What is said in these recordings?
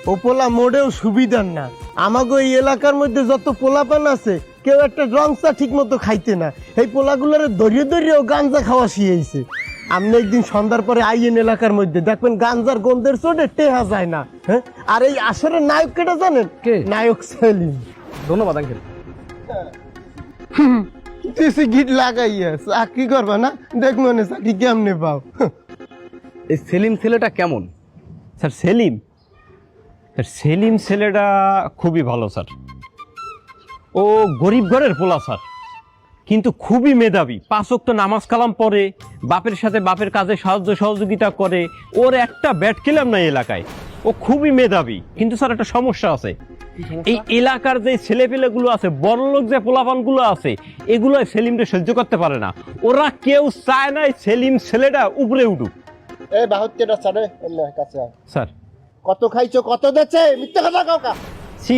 ও পোলা মোড়েও সুবিধার না। আমাকে এই এলাকার মধ্যে যত পোলাপান আছে কেউ একটা রং চা ঠিক মতো খাইতে না, এই পোলাগুলোর ধরিয়ে ধরিয়েও গাঞ্জা খাওয়া শিয়েছে। আপনি একদিন সন্ধ্যার পরে আইয়েন এলাকার মধ্যে, দেখবেন গাঞ্জার গন্ধের চোটে টেহা যায় না। হ্যাঁ, আর এই আসরের নায়ক কেটা জানেন? কে? নায়ক সেলিম। ধন্যবাদ আঙ্কেল। দেশে গিট লাগাইয়া চাকরি করবা না, দেখবো না চাকরি কেমনে পাও। এই সেলিম ছেলেটা কেমন? স্যার সেলিম ছেলেটা খুবই ভালো স্যার। ও গরিব ঘরের পোলা স্যার, কিন্তু খুবই মেধাবী। 5 ওয়াক্ত নামাজ কালাম পড়ে, বাপের সাথে বাপের কাজে সাহায্য সহযোগিতা করে। ওর একটা ব্যাট খেলাম না এলাকায়। ও খুবই মেধাবী, কিন্তু স্যার একটা সমস্যা আছে। এই এলাকার যে ছেলেপেলেগুলো আছে, বড় লোক যে পোলাপানগুলো আছে, এগুলো সেলিমকে সহ্য করতে পারে না। ওরা কেউ চায় না সেলিম ছেলেটা উপরে উঠুক। এই বাহুত্তেটা ছাড়ে কাছে স্যার কত খাইছো, কত দেছে, মিথ্যা কথা কাউকা। সি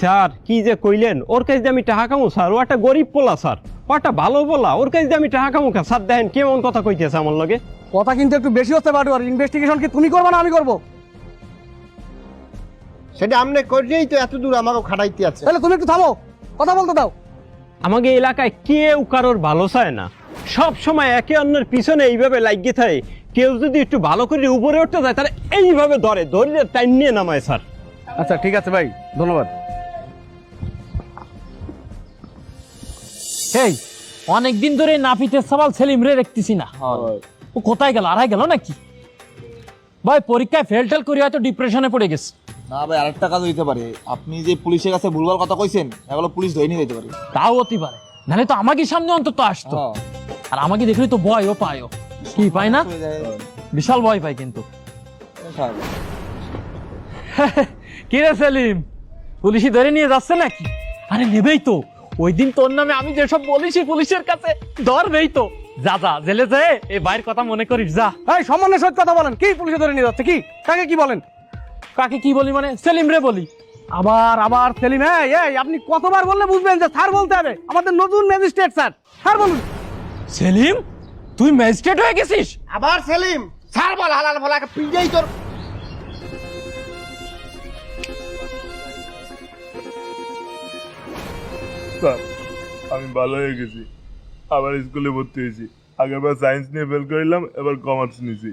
স্যার, কি যে কইলেন? ওর কাছে আমি টাকা কামো স্যার? ও একটা গরিব পোলা স্যার, ও একটা ভালো পোলা। ওর কাছে আমি টাকা কামো স্যার? দেখেন কেমন কথা কইতেছে আমার লগে। কথা কিন্তু একটু বেশি হচ্ছে বাটু। আর ইনভেস্টিগেশন কি তুমি করবে না আমি করবো? সেটা আমনে করলেই তো এত দূর আমাকে খাটাইতে আছে। তাহলে তুমি একটু থামো, কথা বলতে দাও। আমাকে এলাকায় কেউ কারোর ভালো চায় না, সব সময় একে অন্যের পিছনে এইভাবে লাগিয়ে থাকে। কেউ যদি একটু ভালো করে উপরে উঠতে যায়, তাহলে এইভাবে ধরে টাইম নিয়ে নামায় স্যার। আচ্ছা ঠিক আছে ভাই, ধন্যবাদ। এই অনেকদিন ধরে নাপিতের সওয়াল সেলিম রে দেখতেছি না। ও কোথায় গেল? আড়াই গেল নাকি? ভাই পরীক্ষায় ফেল টেল করে হয়তো ডিপ্রেশনে পড়ে গেছে। না ভাই, আরেকটা কাজ হইতে পারে। আপনি যে পুলিশের কাছে ভুলভাল কথা কইছেন, এগুলো পুলিশ ধরে নিয়ে যেতে পারে। তাও হতে পারে, নাহলে তো আমাকে সামনে অন্তত আসতো। আর আমাকে দেখলে তো ভয়ও পায়ও। কি পায় না? বিশাল ভয় পায় কিন্তু। কি রে সেলিম, পুলিশই ধরে নিয়ে যাচ্ছে নাকি? আরে নেবেই তো। ওই দিন তোর নামে আমি যেসব বলেছি পুলিশের কাছে, ধরবেই তো। যা যা জেলে যায়, এই ভাইয়ের কথা মনে করিস, যা। এই সম্মানের সহিত কথা বলেন। কি পুলিশে ধরে নিয়ে যাচ্ছে? কি কাকে কি বলেন? কাকে কি বলি মানে? সেলিম রে বলি। আবার সেলিম? এই আপনি কতবার বললে বুঝবেন যে স্যার বলতে হবে? আমাদের নতুন ম্যাজিস্ট্রেট স্যার, স্যার বলুন। সেলিম, তুই ম্যাজিস্ট্রেট হয়ে গেছিস? আবার সেলিম স্যার বল, হালাল বলা পিড়াই তোর। স্যার আমি ভালো হয়ে গেছি, আবার স্কুলে ভর্তি হয়েছি। আগেরবার সায়েন্স নিয়ে ফেল করিলাম, এবার কমার্স নিয়েছি।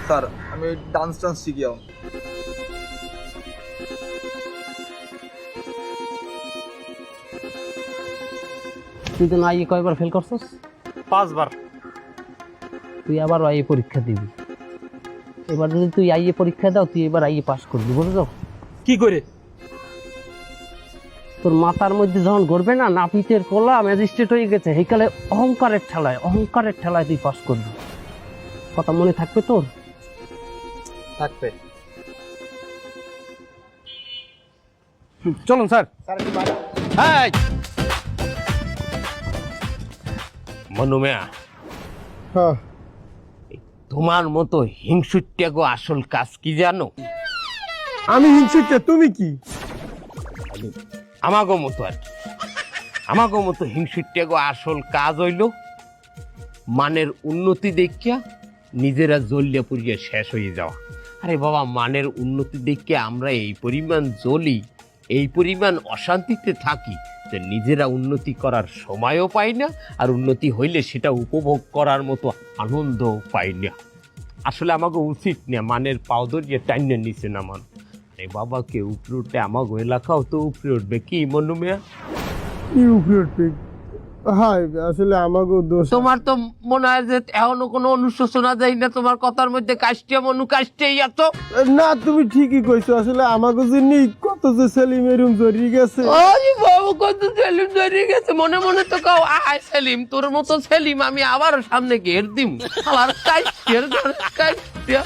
স্যার আমি ডান্স শিখিও। তুই তো আইএ কয়বার ফেল করছস? 5 বার। তুই আবার আইএ পরীক্ষা দিবি। এবার যদি তুই আইএ পরীক্ষা দাও, তুই এবার আইএ পাস করবি, বুঝছো? কি করে? তোর মাথার মধ্যে যখন গড়বে না নাপিতের পোলা ম্যাজিস্ট্রেট হয়ে গেছে, সেইকালে অহংকারের ঠেলায় তুই পাস করবি। কথা মনে থাকবে তোর? থাকবে। চলুন স্যার। এই মনু মিয়া, হ্যাঁ, তোমার মতো হিংসুট্যাগো আসল কাজ কি জানো? আমি হিংসুটে, তুমি কি? আমাগো মতো আর কি। আমাগো মতো হিংসুট্যাগো আসল কাজ হইল মানের উন্নতি দেখিয়া নিজেরা জ্বলিয়া পুড়িয়া শেষ হয়ে যাওয়া। আরে বাবা, মানের উন্নতি দেখিয়া আমরা এই পরিমাণ জ্বলি, এই পরিমাণ অশান্তিতে থাকি যে নিজেরা উন্নতি করার সময়ও পাই না, আর উন্নতি হইলে সেটা উপভোগ করার মতো আনন্দও পাই না। আসলে আমাকে উচিত না মানের পাও ধরিয়ে টাইনের নিচে নামান। আরে বাবা, কে উপরে উঠলে আমাকে এলাকাও তো উপরে উঠবে, কি মনু মিয়া? কি উপরে উঠবে? হ্যাঁ, আসলে আমাকেও দোষ। তোমার তো মনে হয় যে এখনো কোনো অনুশোচনা যায় না তোমার কথার মধ্যে। কাষ্টিয়া মনু কাষ্টিয়াই এত। না, তুমি ঠিকই কইছো। আসলে আমাকে জন্য কত যে সেলিম এরম জড়িয়ে গেছে। ওই বাবু, কত সেলিম দাঁড়িয়ে গেছে। মনে মনে তো কাও, আয় সেলিম, তোর মতো সেলিম আমি আবার সামনে ঘের দিম। আমার কাষ্টিয়া